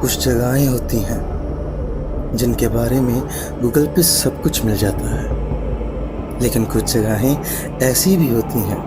कुछ जगहें होती हैं जिनके बारे में गूगल पे सब कुछ मिल जाता है, लेकिन कुछ जगहें ऐसी भी होती हैं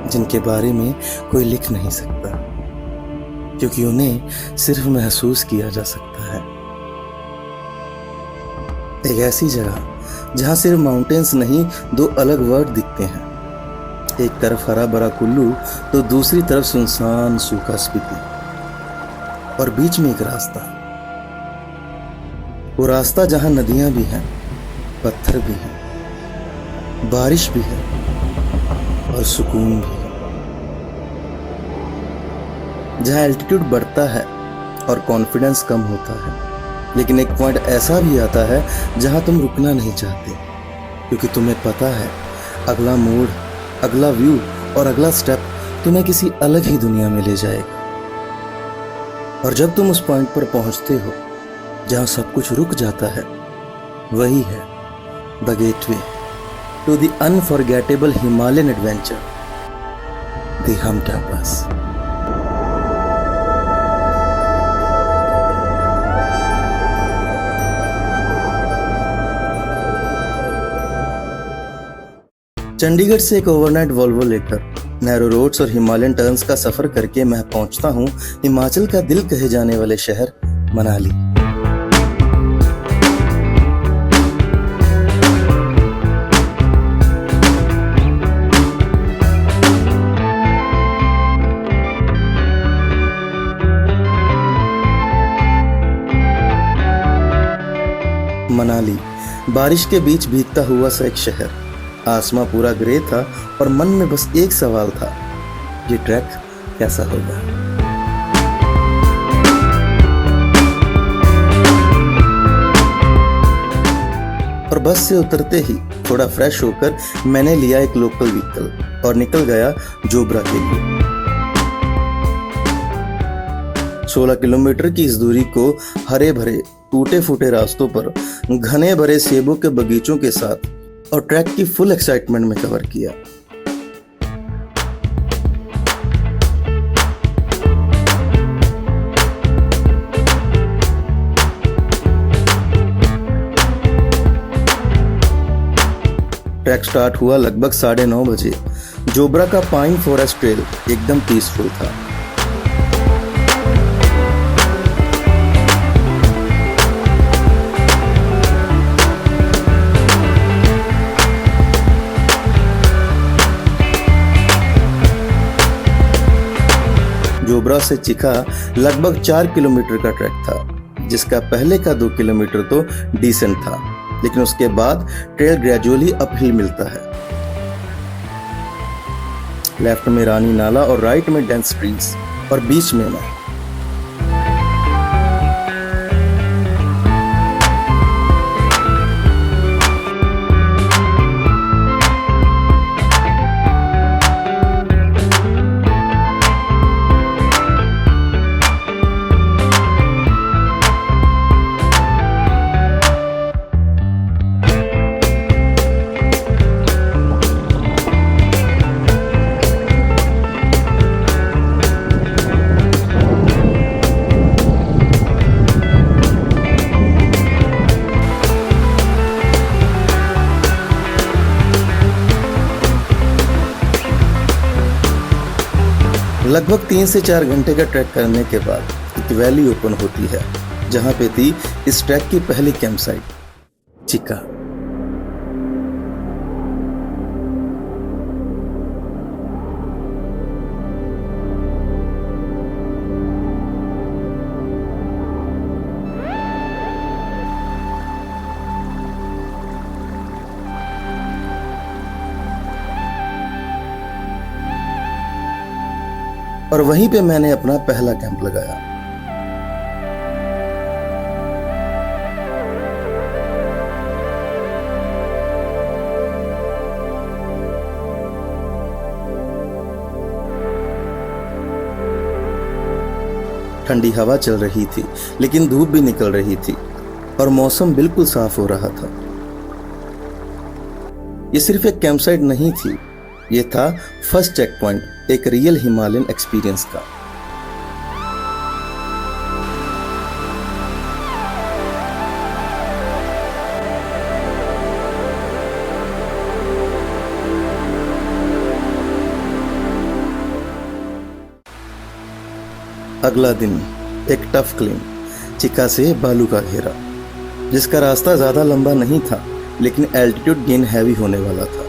जिनके बारे में कोई लिख नहीं सकता, क्योंकि उन्हें सिर्फ महसूस किया जा सकता है। एक ऐसी जगह जहां सिर्फ माउंटेन्स नहीं, दो अलग वर्ड दिखते हैं। एक तरफ हरा भरा कुल्लू तो दूसरी तरफ सुनसान सूखा स्पीति, और बीच में एक रास्ता। वो रास्ता जहां नदियां भी हैं, पत्थर भी हैं, बारिश भी है और सुकून भी है। जहां एल्टीट्यूड बढ़ता है और कॉन्फिडेंस कम होता है, लेकिन एक पॉइंट ऐसा भी आता है जहां तुम रुकना नहीं चाहते, क्योंकि तुम्हें पता है अगला मोड़, अगला व्यू और अगला स्टेप तुम्हें किसी अलग ही दुनिया में ले जाएगा। और जब तुम उस पॉइंट पर पहुंचते हो जहां सब कुछ रुक जाता है, वही है the gateway to the unforgettable Himalayan adventure, the Hamta pass. Chandigarh से एक ओवरनाइट वॉल्वो लेकर नैरो रोड्स और हिमालयन टर्न्स का सफर करके मैं पहुंचता हूं हिमाचल का दिल कहे जाने वाले शहर मनाली। मनाली बारिश के बीच भीगता हुआ सा एक शहर। आसमां पूरा ग्रे था और मन में बस एक सवाल था, ये ट्रैक कैसा होगा। और बस से उतरते ही थोड़ा फ्रेश होकर मैंने लिया एक लोकल व्हीकल और निकल गया जोबरा के लिए। 16 किलोमीटर की इस दूरी को हरे भरे टूटे फूटे रास्तों पर घने भरे सेबों के बगीचों के साथ और ट्रैक की फुल एक्साइटमेंट में कवर किया। ट्रैक स्टार्ट हुआ लगभग 9:30 बजे। जोबरा का पाइन फॉरेस्ट ट्रेल एकदम पीसफुल था। जोबरा से चिखा लगभग 4 किलोमीटर का ट्रैक था, जिसका पहले का 2 किलोमीटर तो डिसेंट था, लेकिन उसके बाद ट्रेल ग्रेजुअली अपहिल मिलता है। लेफ्ट में रानी नाला और राइट में डेंस ट्रीज और बीच में मैं। लगभग 3 से 4 घंटे का ट्रैक करने के बाद एक वैली ओपन होती है, जहां पे थी इस ट्रैक की पहली कैंप साइट, चिका। और वहीं पे मैंने अपना पहला कैंप लगाया। ठंडी हवा चल रही थी, लेकिन धूप भी निकल रही थी और मौसम बिल्कुल साफ हो रहा था। ये सिर्फ एक कैंप साइट नहीं थी, ये था फर्स्ट चेक पॉइंट एक रियल हिमालयन एक्सपीरियंस का। अगला दिन एक टफ क्लीन, चिका से बालू का घेरा, जिसका रास्ता ज़्यादा लंबा नहीं था लेकिन एल्टीट्यूड गेन हैवी होने वाला था।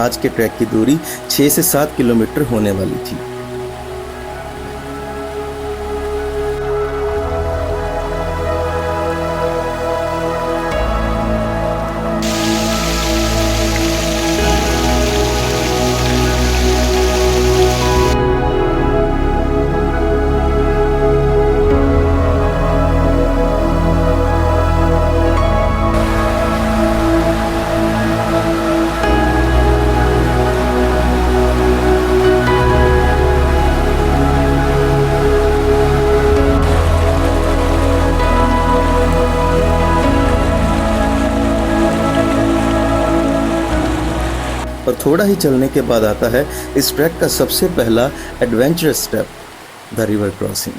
आज के ट्रैक की दूरी 6 से 7 किलोमीटर होने वाली थी। और थोड़ा ही चलने के बाद आता है इस ट्रैक का सबसे पहला adventurous step, the river crossing.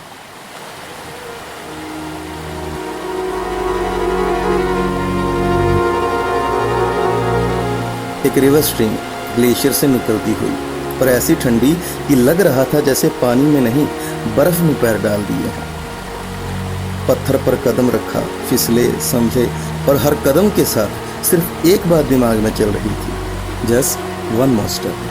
एक रिवर स्ट्रीम ग्लेशियर से निकलती हुई और ऐसी ठंडी कि लग रहा था जैसे पानी में नहीं बर्फ में पैर डाल दिए हैं। पत्थर पर कदम रखा, फिसले, समझे और हर कदम के साथ सिर्फ एक बात दिमाग में चल रही थी, just one more step.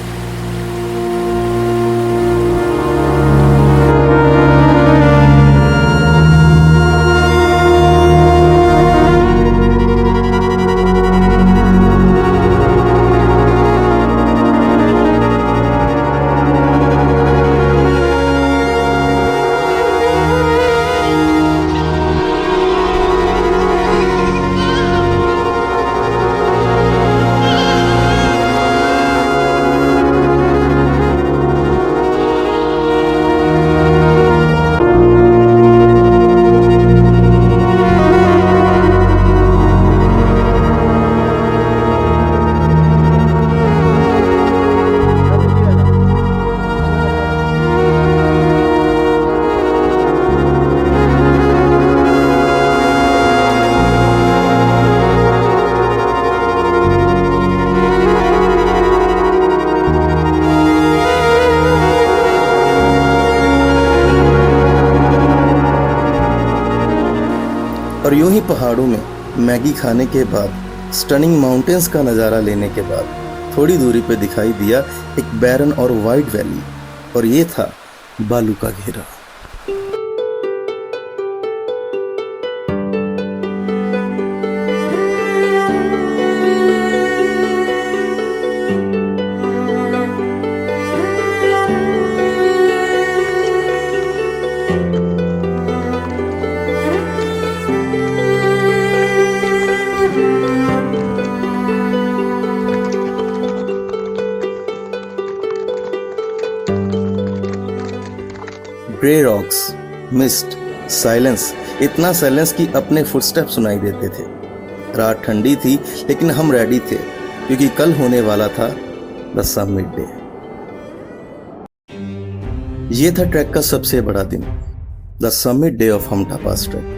और यूं ही पहाड़ों में मैगी खाने के बाद, स्टनिंग माउंटेन्स का नज़ारा लेने के बाद थोड़ी दूरी पे दिखाई दिया एक बैरन और वाइड वैली, और ये था बालू का घेरा। ग्रे रॉक्स, मिस्ट, साइलेंस, इतना साइलेंस कि अपने फुटस्टेप सुनाई देते थे। रात ठंडी थी लेकिन हम रेडी थे क्योंकि कल होने वाला था द समिट डे। ये था ट्रैक का सबसे बड़ा दिन, the summit day of Hamta pass track.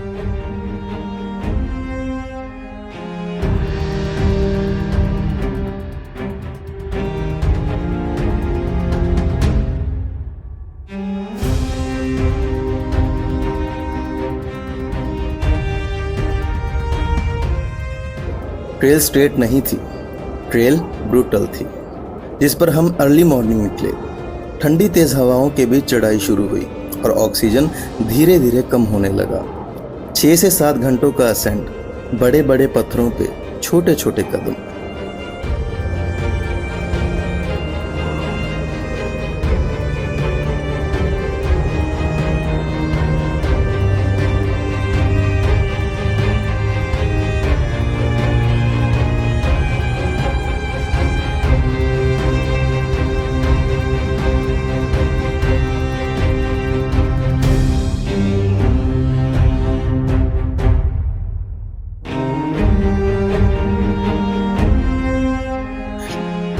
Trail straight नहीं थी, ट्रेल ब्रूटल थी, जिस पर हम अर्ली मॉर्निंग निकले। ठंडी तेज हवाओं के बीच चढ़ाई शुरू हुई और ऑक्सीजन धीरे धीरे कम होने लगा। 6 से 7 घंटों का असेंट, बड़े बड़े पत्थरों पे छोटे छोटे कदम।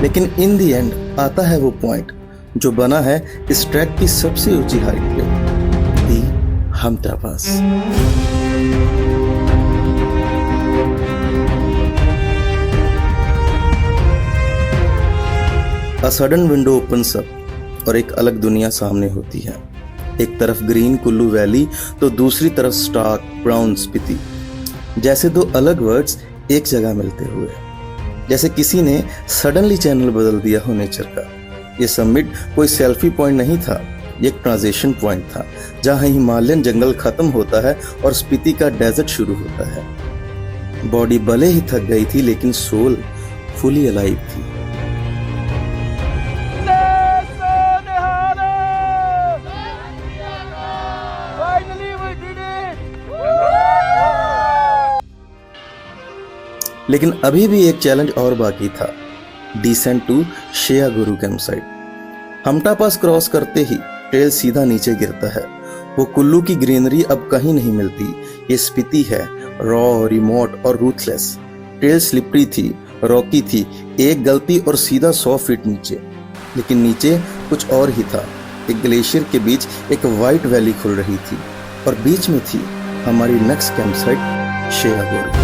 लेकिन इन दी एंड आता है वो पॉइंट जो बना है इस ट्रैक की सबसे ऊंची हाइट पे, the Hamta pass. A sudden window opens up और एक अलग दुनिया सामने होती है। एक तरफ ग्रीन कुल्लू वैली तो दूसरी तरफ स्टार्क ब्राउन स्पीति, जैसे दो अलग वर्ड्स एक जगह मिलते हुए। जैसे किसी ने सडनली चैनल बदल दिया हो नेचर का। ये समिट कोई सेल्फी पॉइंट नहीं था, ये एक ट्रांजिशन पॉइंट था, जहां हिमालयन जंगल खत्म होता है और स्पीति का डेजर्ट शुरू होता है। बॉडी भले ही थक गई थी लेकिन सोल फुली अलाइव थी। लेकिन अभी भी एक चैलेंज और बाकी था, decent to Sheya Guru camp site. Hamta pass cross करते ही ट्रेल सीधा नीचे गिरता है। वो कुल्लू की ग्रीनरी अब कहीं नहीं मिलती। ये स्पीति है, रॉ, रिमोट और रूथलेस। ट्रेल स्लिपरी थी, रॉकी थी, एक गलती और सीधा 100 फीट नीचे। लेकिन नीचे कुछ और ही था। एक ग्लेशियर के बीच एक वाइट वैली खुल रही थी और बीच में थी हमारी नेक्स्ट कैंप साइट शेया गुरु।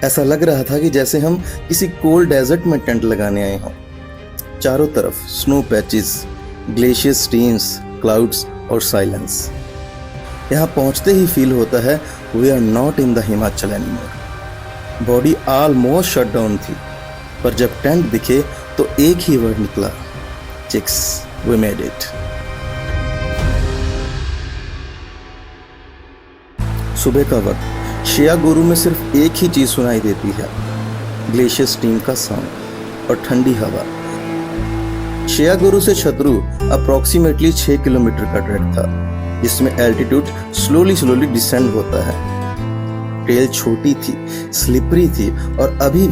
ऐसा लग रहा था कि जैसे हम किसी कोल्ड डेजर्ट में टेंट लगाने आए हों। चारों तरफ snow patches, glacier streams, clouds और साइलेंस। यहाँ पहुँचते ही फील होता है we are not in the Himachal anymore. Body almost shut down थी, पर जब टेंट दिखे तो एक ही वर्ड निकला, चिक्स, वी मेड इट। सुबह का वक्त शेया गुरु में सिर्फ एक ही चीज सुनाई देती है, ग्लेशियर स्ट्रीम का साउंड और ठंडी हवा। शेया गुरु से छतरू अप्रोक्सीमेटली 6 किलोमीटर का ट्रैक था, जिसमें एल्टीट्यूड स्लोली डिसेंड होता है। ट्रेल छोटी थी, स्लिपरी थी और अभी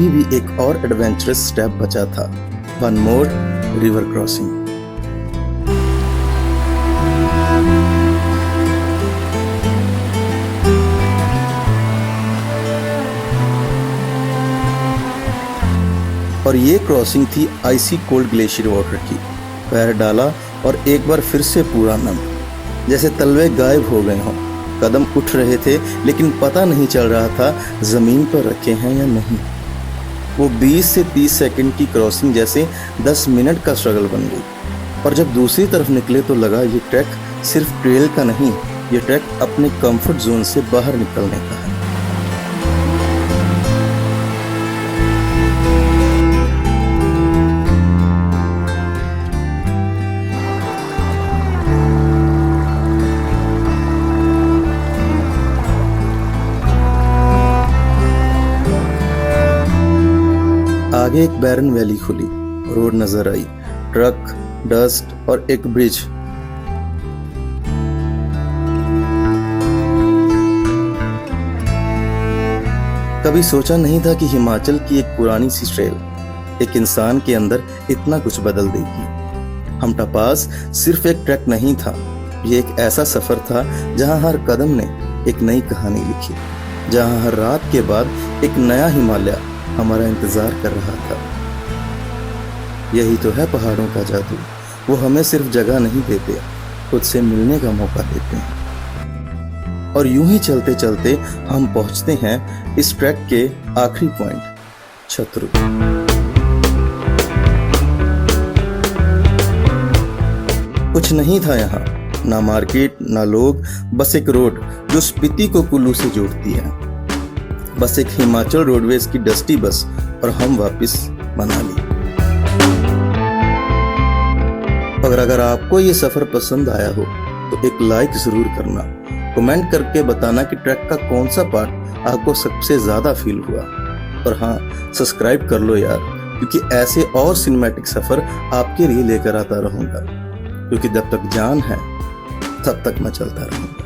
भी एक और एडवेंचरस स्टेप बचा था, वन मोर रिवर क्रॉसिंग। और ये क्रॉसिंग थी आइसी कोल्ड ग्लेशियर वाटर की। पैर डाला और एक बार फिर से पूरा नम, जैसे तलवे गायब हो गए हों। कदम उठ रहे थे लेकिन पता नहीं चल रहा था जमीन पर रखे हैं या नहीं। वो 20 से 30 सेकंड की क्रॉसिंग जैसे 10 मिनट का स्ट्रगल बन गई। और जब दूसरी तरफ निकले तो लगा ये ट्रैक सिर्फ ट्रेल का नहीं, ये ट्रैक अपने कंफर्ट जोन से बाहर निकलने का है। आगे एक बैरन वैली खुली, रोड नजर आई, ट्रक, डस्ट और एक ब्रिज। कभी सोचा नहीं था कि हिमाचल की एक पुरानी सी ट्रेल एक इंसान के अंदर इतना कुछ बदल देगी। हमटा पास सिर्फ एक ट्रैक नहीं था, ये एक ऐसा सफर था जहां हर कदम ने एक नई कहानी लिखी, जहां हर रात के बाद एक नया हिमालय हमारा इंतजार कर रहा था। यही तो है पहाड़ों का जादू, वो हमें सिर्फ जगह नहीं देते, खुद से मिलने का मौका देते हैं। और यूं ही चलते चलते हम पहुंचते हैं इस ट्रैक के आखिरी पॉइंट, छतरू। कुछ नहीं था यहाँ, ना मार्केट, ना लोग, बस एक रोड जो स्पीति को कुल्लू से जोड़ती है। बस एक हिमाचल रोडवेज की डस्टी बस और हम वापस मनाली। अगर आपको ये सफर पसंद आया हो तो एक लाइक जरूर करना, कमेंट करके बताना कि ट्रैक का कौन सा पार्ट आपको सबसे ज्यादा फील हुआ। और हाँ, सब्सक्राइब कर लो यार, क्योंकि ऐसे और सिनेमैटिक सफर आपके लिए लेकर आता रहूंगा, क्योंकि जब तक जान है तब तक मैं चलता रहूंगा।